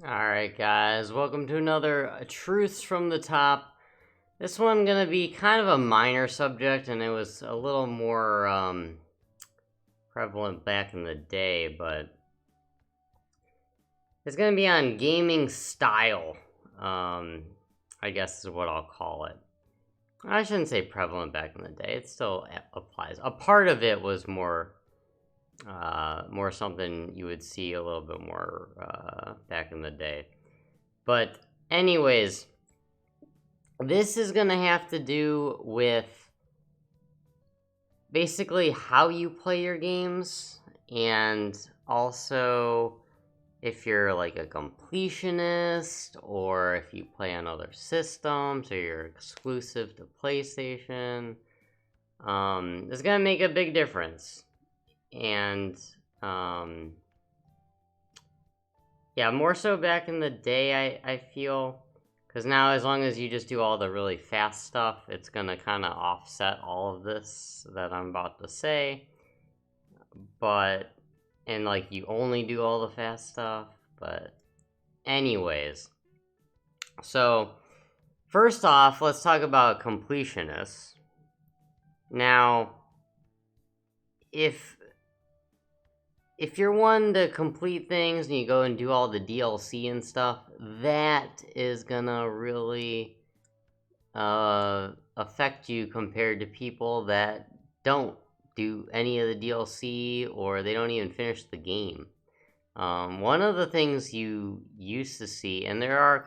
Alright guys, welcome to another Truths from the Top. This one gonna be kind of a minor subject, and it was a little more prevalent back in the day, but it's gonna be on gaming style. I guess is what I'll call it. I shouldn't say prevalent back in the day, it still applies. A part of it was more something you would see a little bit more back in the day. But anyways, this is gonna have to do with basically how you play your games, and also if you're like a completionist, or if you play on other systems, or you're exclusive to PlayStation. It's gonna make a big difference. And yeah, more so back in the day, I feel, because now as long as you just do all the really fast stuff, it's gonna kind of offset all of this that I'm about to say. But and like you only do all the fast stuff. But anyways, so first off, let's talk about completionists. Now, if you're one to complete things and you go and do all the DLC and stuff, that is gonna really affect you compared to people that don't do any of the DLC, or they don't even finish the game. One of the things you used to see, and there are a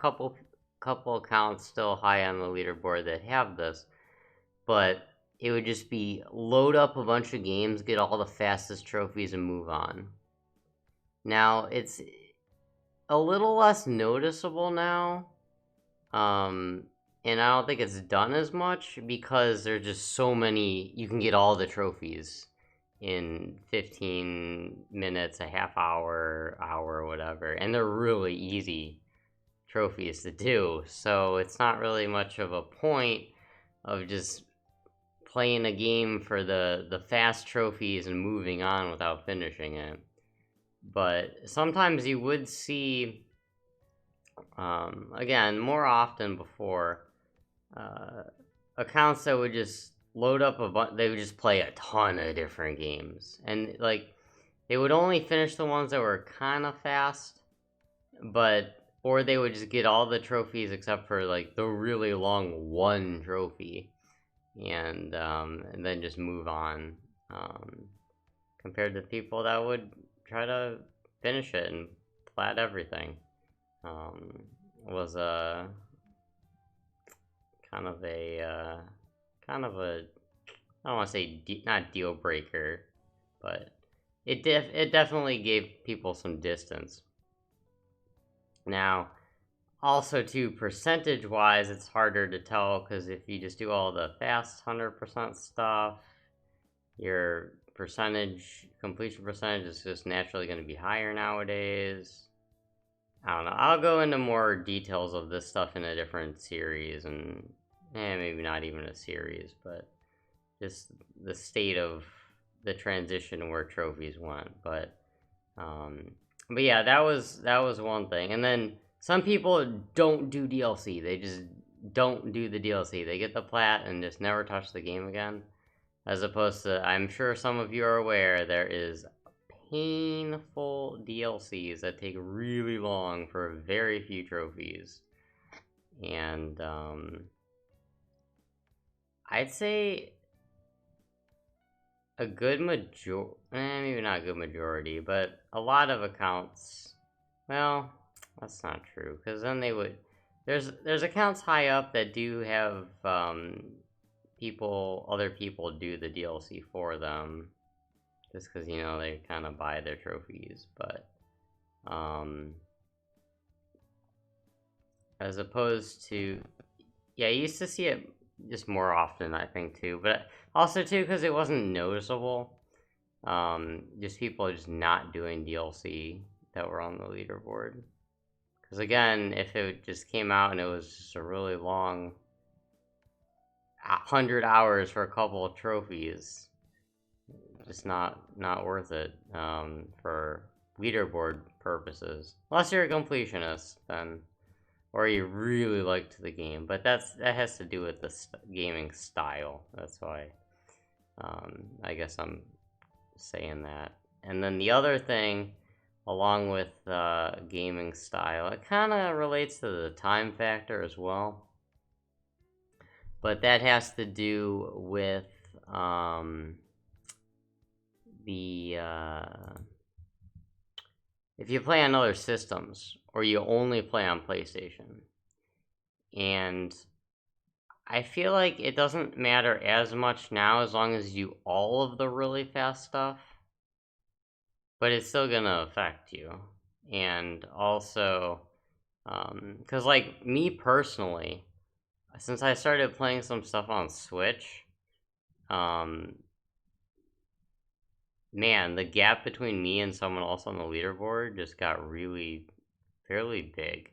couple accounts still high on the leaderboard that have this, but it would just be load up a bunch of games, get all the fastest trophies, and move on. Now, it's a little less noticeable now, and I don't think it's done as much because there's just so many. You can get all the trophies in 15 minutes, a half hour, whatever, and they're really easy trophies to do, so it's not really much of a point of just playing a game for the fast trophies and moving on without finishing it. But sometimes you would see, again, more often before, accounts that would just load up they would just play a ton of different games, and like they would only finish the ones that were kind of fast, or they would just get all the trophies except for like the really long one trophy, and then just move on, compared to people that would try to finish it and plat everything. Was a kind of a I don't want to say not deal breaker, but it definitely gave people some distance. Now, also, too, percentage-wise, it's harder to tell, because if you just do all the fast 100% stuff, your completion percentage is just naturally going to be higher nowadays. I don't know. I'll go into more details of this stuff in a different series, and maybe not even a series, but just the state of the transition where trophies went. But yeah, that was one thing. And then some people don't do DLC. They just don't do the DLC. They get the plat and just never touch the game again. As opposed to, I'm sure some of you are aware, there is painful DLCs that take really long for very few trophies. And I'd say a good majority, maybe not a good majority, but a lot of accounts, well, that's not true, because then they would, there's accounts high up that do have other people do the DLC for them, just because, they kind of buy their trophies. But as opposed to, yeah, you used to see it just more often, I think, too, but also too because it wasn't noticeable. Just people just not doing DLC that were on the leaderboard. Because again, if it just came out and it was just a really long 100 hours for a couple of trophies, just not worth it for leaderboard purposes. Unless you're a completionist, then, or you really liked the game. But that has to do with the gaming style. That's why I guess I'm saying that. And then the other thing, along with gaming style, it kind of relates to the time factor as well. But that has to do with the if you play on other systems or you only play on PlayStation. And I feel like it doesn't matter as much now as long as you do all of the really fast stuff, but it's still gonna affect you. And also, because like me personally, since I started playing some stuff on Switch, man, the gap between me and someone else on the leaderboard just got really fairly big.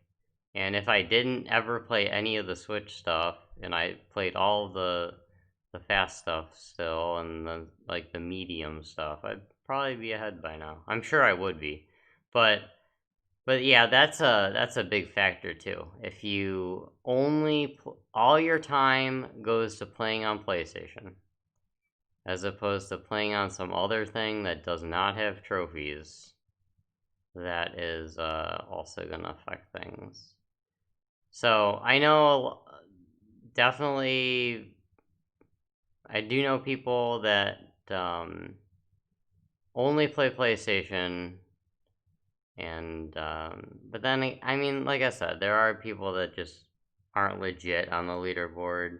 And if I didn't ever play any of the Switch stuff and I played all of the fast stuff still and the medium stuff, I'd probably be ahead by now. I'm sure I would be. But yeah, that's a big factor too. If you only all your time goes to playing on PlayStation, as opposed to playing on some other thing that does not have trophies, that is also going to affect things. So I know definitely, I do know people that only play PlayStation, and but then I mean, like I said, there are people that just aren't legit on the leaderboard,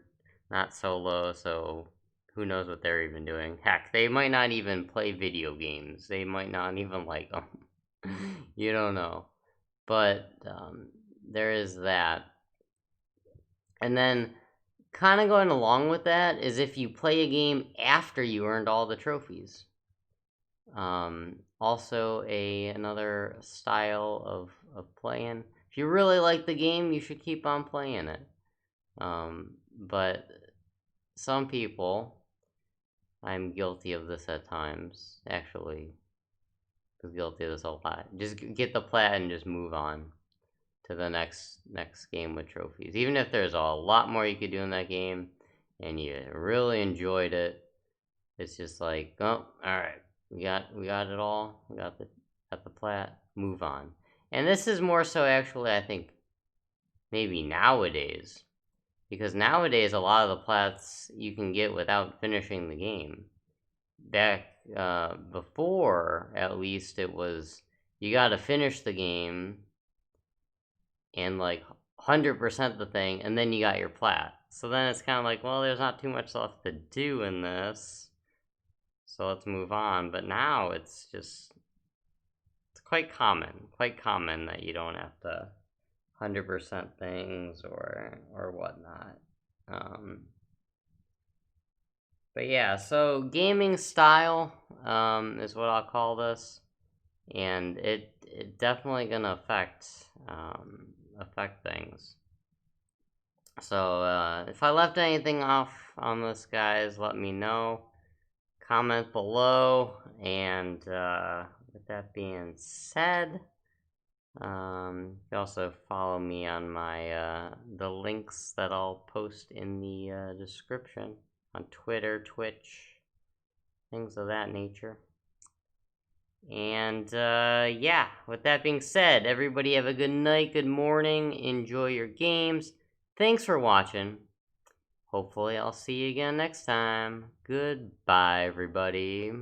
not solo, so who knows what they're even doing. Heck, they might not even play video games. They might not even like them. You don't know. But there is that. And then, kind of going along with that, is if you play a game after you earned all the trophies. Also, another style of playing. If you really like the game, you should keep on playing it. But some people, I'm guilty of this at times, actually. I was guilty of this a lot. Just get the plat and just move on to the next game with trophies. Even if there's a lot more you could do in that game and you really enjoyed it, it's just like, oh, alright, we got it all. We got the plat, move on. And this is more so actually, I think, maybe nowadays. Because nowadays, a lot of the plats you can get without finishing the game. Back before, at least, it was you got to finish the game and like 100% the thing, and then you got your plat. So then it's kind of like, well, there's not too much left to do in this, so let's move on. But now it's quite common that you don't have to 100% things or whatnot. But yeah, so gaming style is what I'll call this, and it definitely gonna affect things. So if I left anything off on this, guys, let me know. Comment below, and with that being said, you can also follow me on my the links that I'll post in the description on Twitter, Twitch, things of that nature. And yeah, with that being said, everybody have a good night, good morning, enjoy your games. Thanks for watching. Hopefully I'll see you again next time. Goodbye, everybody.